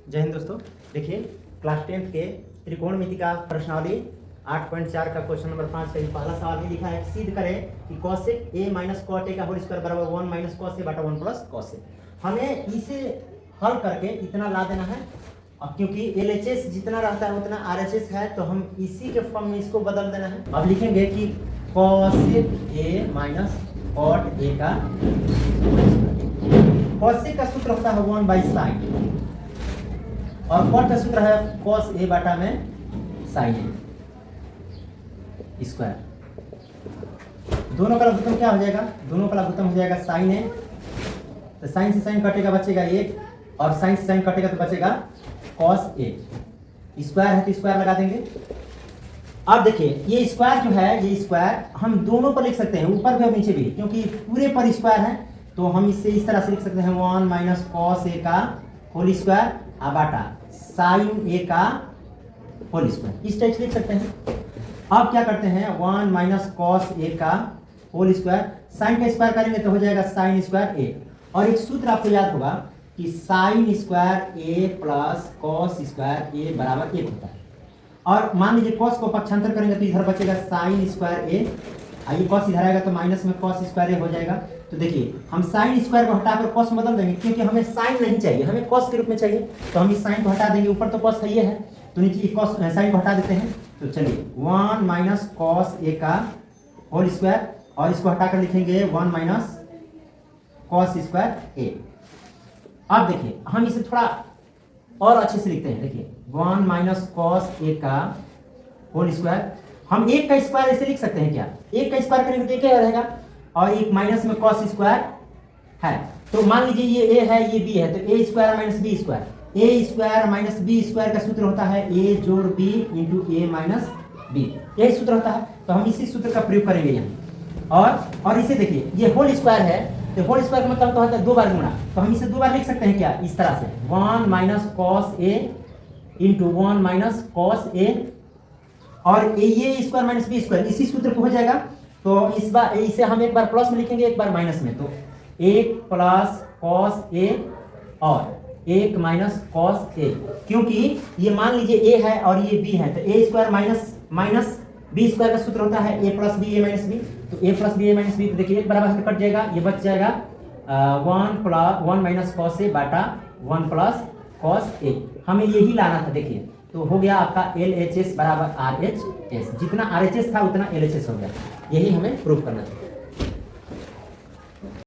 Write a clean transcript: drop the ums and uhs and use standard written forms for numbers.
जय हिंद दोस्तों। देखिए क्लास 10 के त्रिकोणमिति का प्रश्नावली 8.4 का क्वेश्चन नंबर 5 का पहला सवाल ही लिखा है, सिद्ध करें कि cosec a minus cot a का होल स्क्वायर बराबर 1 माइनस cos a बटा 1 प्लस cos a। हमें इसे हल करके इतना ला देना है। अब क्योंकि LHS जितना रहता है उतना RHS है, तो हम इसी के फॉर्म में इसको बदल देना है। अब लिखेंगे कि cosec a minus cot a का cosec का सूत्र होता है 1 बाई साइन और cot का सूत्र है cos a बटा में sin a स्क्वायर। दोनों का लघुत्तम क्या हो जाएगा? दोनों का लघुत्तम हो जाएगा sin a, तो sin से sin कटेगा बचेगा 1 और sin से sin कटेगा तो बचेगा cos a। स्क्वायर है तो स्क्वायर लगा देंगे। अब देखिए ये स्क्वायर जो है, ये स्क्वायर हम दोनों पर लिख सकते हैं, ऊपर भी और नीचे भी, क्योंकि पूरे पर स्क्वायर है तो हम इससे इस तरह से लिख सकते हैं 1 माइनस cos a का होल स्क्वायर बटा sin a का होल स्क्वायर, इस टाइप से लिख सकते हैं। अब क्या करते हैं 1 माइनस cos a का होल स्क्वायर, sin का स्क्वायर करेंगे तो हो जाएगा sin स्क्वायर a। और एक सूत्र आपको याद होगा कि sin square a plus cos square a बराबर 1 होता है। और मान लीजिए cos को पक्षांतर करेंगे तो इधर बचेगा sin स्क्वायर a, आइए cos इधर आएगा तो माइनस में cos स्क्वायर a हो जाएगा। तो देखिए हम sin स्क्वायर को हटाकर cos में बदल देंगे, क्योंकि हमें sin नहीं चाहिए, हमें cos के रूप में चाहिए, तो हम इस sin को हटा देंगे। ऊपर तो cos है, ये है तो नीचे cos sin को हटा देते हैं। तो चलिए 1 माइनस cos a का होल स्क्वायर और इसको हटाकर लिखेंगे 1 माइनस cos स्क्वायर a। अब देखिए हम इसे थोड़ा और अच्छे से लिखते हैं। देखिए 1 माइनस cos a का होल स्क्वायर, हम एक का स्क्वायर ऐसे लिख सकते हैं क्या? एक का स्क्वायर करेंगे तो क्या रहेगा और एक माइनस में cos स्क्वायर है, तो मान लीजिए ये a है ये b है, तो a square minus b square, a square minus b square का सूत्र होता है a जोड़ b into a minus b, यही सूत्र होता है। तो हम इसी सूत्र का प्रयोग करेंगे यहाँ। और इसे देखिए ये होल स्क्वायर है, तो होल स्क्वायर का मतलब होता है 2 बार गुणा, तो हम इसे 2 बार लिख सकते हैं क्या? इस तरह से 1 minus cos a into 1 minus cos a, और ये स्क्वायर माइनस बी स्क्वायर इसी सूत्र को हो जाएगा। तो इस बार इसे हम एक बार प्लस में लिखेंगे, एक बार माइनस में, तो 1 प्लस cos a और 1 माइनस cos a, क्योंकि ये मान लीजिए a है और ये b है, तो a square minus b square का सूत्र होता है a plus b a minus b, तो a plus b a minus b, तो देखिए एक बराबर कट जाएगा, ये बच जाएगा 1 माइनस cos a बटा 1 प्लस cos a। हमें यही लाना था। देखिए तो हो गया आपका LHS बराबर RHS, जितना RHS था उतना LHS हो गया, यही हमें प्रूव करना था।